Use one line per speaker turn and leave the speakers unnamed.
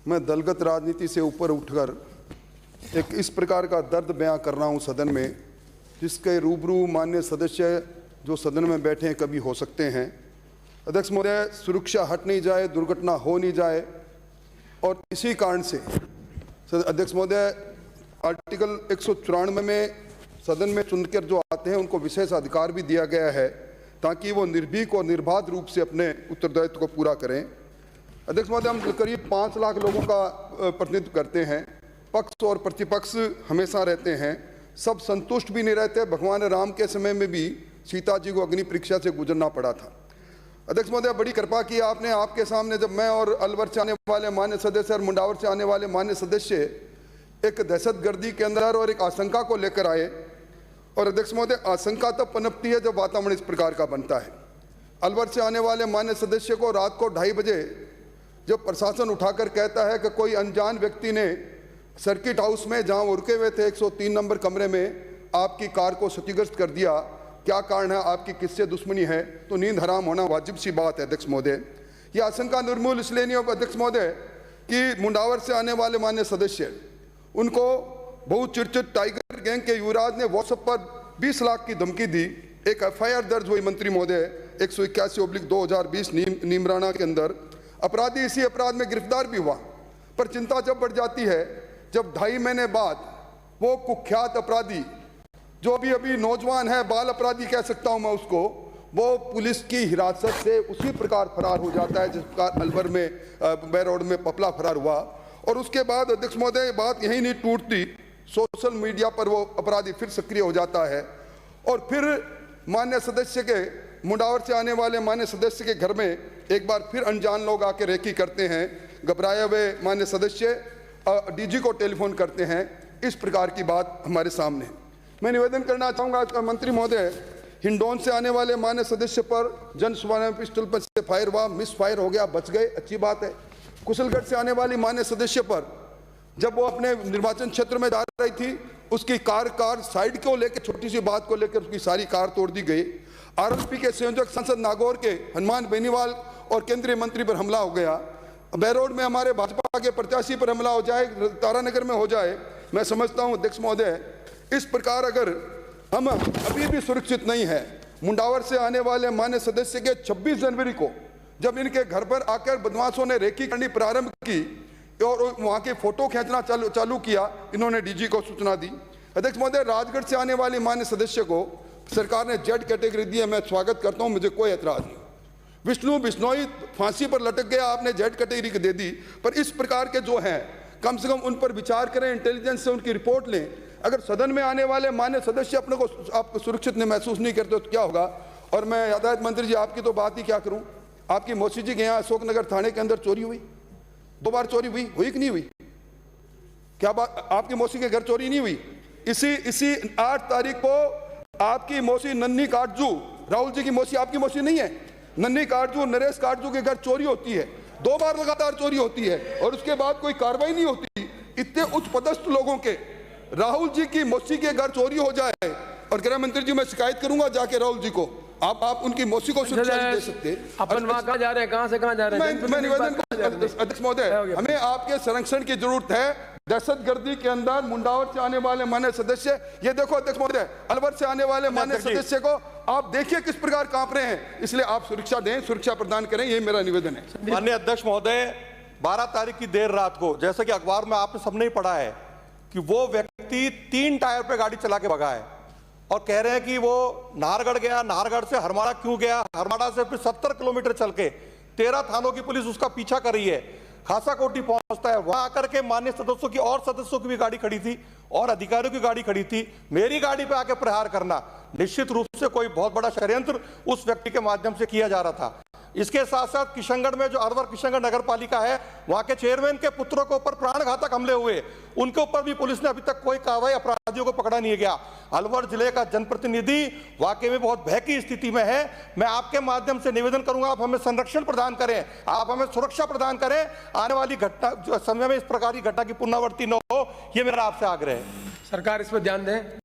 मैं दलगत राजनीति से ऊपर उठकर एक इस प्रकार का दर्द बयां कर रहा हूं सदन में, जिसके रूबरू माननीय सदस्य जो सदन में बैठे हैं कभी हो सकते हैं। अध्यक्ष महोदय, सुरक्षा हट नहीं जाए, दुर्घटना हो नहीं जाए, और इसी कारण से अध्यक्ष महोदय आर्टिकल 194 में सदन में चुनकर जो आते हैं उनको विशेष अधिकार भी दिया गया है ताकि वो निर्भीक और निर्बाध रूप से अपने उत्तरदायित्व को पूरा करें। अध्यक्ष महोदय, हम करीब 5 लाख लोगों का प्रतिनिधित्व करते हैं। पक्ष और प्रतिपक्ष हमेशा रहते हैं, सब संतुष्ट भी नहीं रहते। भगवान राम के समय में भी सीता जी को अग्नि परीक्षा से गुजरना पड़ा था। अध्यक्ष महोदय, बड़ी कृपा की आपने, आपके सामने जब मैं और अलवर से आने वाले मान्य सदस्य और मुंडावर से आने वाले मान्य सदस्य एक दहशतगर्दी के अंदर और एक आशंका को लेकर आए, और अध्यक्ष महोदय आशंका तब पनपती है जब वातावरण इस प्रकार का बनता है। अलवर से आने वाले मान्य सदस्य को रात को 2:30 बजे जब प्रशासन उठाकर कहता है कि कोई अनजान व्यक्ति ने सर्किट हाउस में जहां वो रुके हुए थे 103 नंबर कमरे में आपकी कार को क्षतिग्रस्त कर दिया, क्या कारण है, आपकी किससे दुश्मनी है, तो नींद हराम होना वाजिब सी बात है। अध्यक्ष महोदय, यह आशंका निर्मूल इसलिए नहीं हो अध्यक्ष महोदय कि मुंडावर से आने वाले मान्य सदस्य, उनको बहुत चिड़चिड़ टाइगर गैंग के युवराज ने व्हाट्सएप पर 20 लाख की धमकी दी। एक FIR दर्ज हुई मंत्री महोदय 181/2020 नीमराना के अंदर। अपराधी इसी अपराध में गिरफ्तार भी हुआ, पर चिंता जब बढ़ जाती है जब 2.5 महीने बाद वो कुख्यात अपराधी जो अभी नौजवान है, बाल अपराधी कह सकता हूं मैं उसको, वो पुलिस की हिरासत से उसी प्रकार फरार हो जाता है जिस प्रकार अलवर में बैरोड में पपला फरार हुआ। और उसके बाद अध्यक्ष महोदय बात यही नहीं टूटती, सोशल मीडिया पर वो अपराधी फिर सक्रिय हो जाता है और फिर मान्य सदस्य के, मुंडावर से आने वाले मान्य सदस्य के घर में एक बार फिर अनजान लोग आके रेकी करते हैं। घबराए हुए मान्य सदस्य DG को टेलीफोन करते हैं। इस प्रकार की बात हमारे सामने है। मैं निवेदन करना चाहूँगा मंत्री महोदय, हिंडौन से आने वाले मान्य सदस्य पर जन सुवर्ण पिस्टल पर से फायर हुआ, मिस फायर हो गया, बच गए, अच्छी बात है। कुशलगढ़ से आने वाली मान्य सदस्य पर जब वो अपने निर्वाचन क्षेत्र में जा रही थी, उसकी कार साइड को लेकर, छोटी सी बात को लेकर उसकी सारी कार तोड़ दी गई। RLP के संयोजक सांसद नागौर के हनुमान बेनीवाल और केंद्रीय मंत्री पर हमला हो गया। बैरोड में हमारे भाजपा के प्रत्याशी पर हमला हो जाए, तारानगर में हो जाए। मैं समझता हूं अध्यक्ष महोदय, इस प्रकार अगर हम अभी भी सुरक्षित नहीं है, मुंडावर से आने वाले मान्य सदस्य के 26 जनवरी को जब इनके घर पर आकर बदमाशों ने रेकी करनी प्रारंभ की और वहां के फोटो खींचना चालू किया, इन्होंने DG को सूचना दी। अध्यक्ष महोदय, राजगढ़ से आने वाले मान्य सदस्य को सरकार ने Z कैटेगरी दी है, मैं स्वागत करता हूं, मुझे कोई एतराज नहीं। विष्णु बिश्नोई फांसी पर लटक गया, आपने Z कैटेगरी दे दी, पर इस प्रकार के जो हैं कम से कम उन पर विचार करें, इंटेलिजेंस से उनकी रिपोर्ट लें। अगर सदन में आने वाले मान्य सदस्य अपने को आप सुरक्षित नहीं महसूस नहीं करते तो क्या होगा। और मैं यातायात मंत्री जी, आपकी तो बात ही क्या करूं, आपकी मौसी जी के यहाँ अशोकनगर थाने के अंदर चोरी हुई, 2 बार चोरी हुई कि नहीं हुई? क्या बात, आपकी मौसी के घर चोरी नहीं हुई? इसी 8 तारीख को आपकी मौसी नन्ही काटजू, राहुल जी की मौसी आपकी मौसी नहीं है, नन्ही काटजू, नरेश काटजू के घर चोरी होती है, 2 बार लगातार चोरी होती है और उसके बाद कोई कार्रवाई नहीं होती। इतने उच्च पदस्थ लोगों के, राहुल जी की मौसी के घर चोरी हो जाए, और गृह मंत्री जी मैं शिकायत करूंगा जाके राहुल जी को, आप उनकी मौसी को सुरक्षा नहीं दे सकते।
अपन वहां कहां जा रहे हैं, कहां से कहां जा रहे हैं?
मैं निवेदन अध्यक्ष महोदय, हमें आपके संरक्षण की जरूरत है। दहशतगर्दी के अंदर मुंडावर से आने वाले मान्य सदस्य, ये देखो अध्यक्ष महोदय, अलवर से आने वाले मान्य सदस्य को आप देखिए किस प्रकार कांप रहे हैं, इसलिए आप सुरक्षा दें, सुरक्षा प्रदान करें, ये मेरा निवेदन है।
माननीय अध्यक्ष महोदय, 12 तारीख की देर रात को, जैसे कि अखबार में आपने सबने ही पढ़ा है कि वो व्यक्ति 3 टायर पे गाड़ी चला के भगा है और कह रहे हैं कि वो नाहरगढ़ गया, नाहरगढ़ से हरमाड़ा क्यों गया, हरमाड़ा से फिर 70 किलोमीटर चल के 13 थानों की पुलिस उसका पीछा कर रही है, खासा कोटी पहुंचता है, वहां आकर के मान्य सदस्यों की और सदस्यों की भी गाड़ी खड़ी थी और अधिकारियों की गाड़ी खड़ी थी, मेरी गाड़ी पे आके प्रहार करना निश्चित रूप से कोई बहुत बड़ा षड्यंत्र उस व्यक्ति के माध्यम से किया जा रहा था। इसके साथ साथ किशनगढ़ में जो अलवर किशनगढ़ नगर पालिका है, वहां के चेयरमैन के पुत्रों के ऊपर प्राणघातक हमले हुए, उनके ऊपर भी पुलिस ने अभी तक कोई कार्रवाई, अपराधियों को पकड़ा नहीं गया। अलवर जिले का जनप्रतिनिधि वाकई में बहुत भय की स्थिति में है। मैं आपके माध्यम से निवेदन करूंगा, आप हमें संरक्षण प्रदान करें, आप हमें सुरक्षा प्रदान करें, आने वाली घटना समय में इस प्रकार की घटना की पुनरावृत्ति न हो, यह मेरा आपसे आग्रह है।
सरकार इस पर ध्यान दें।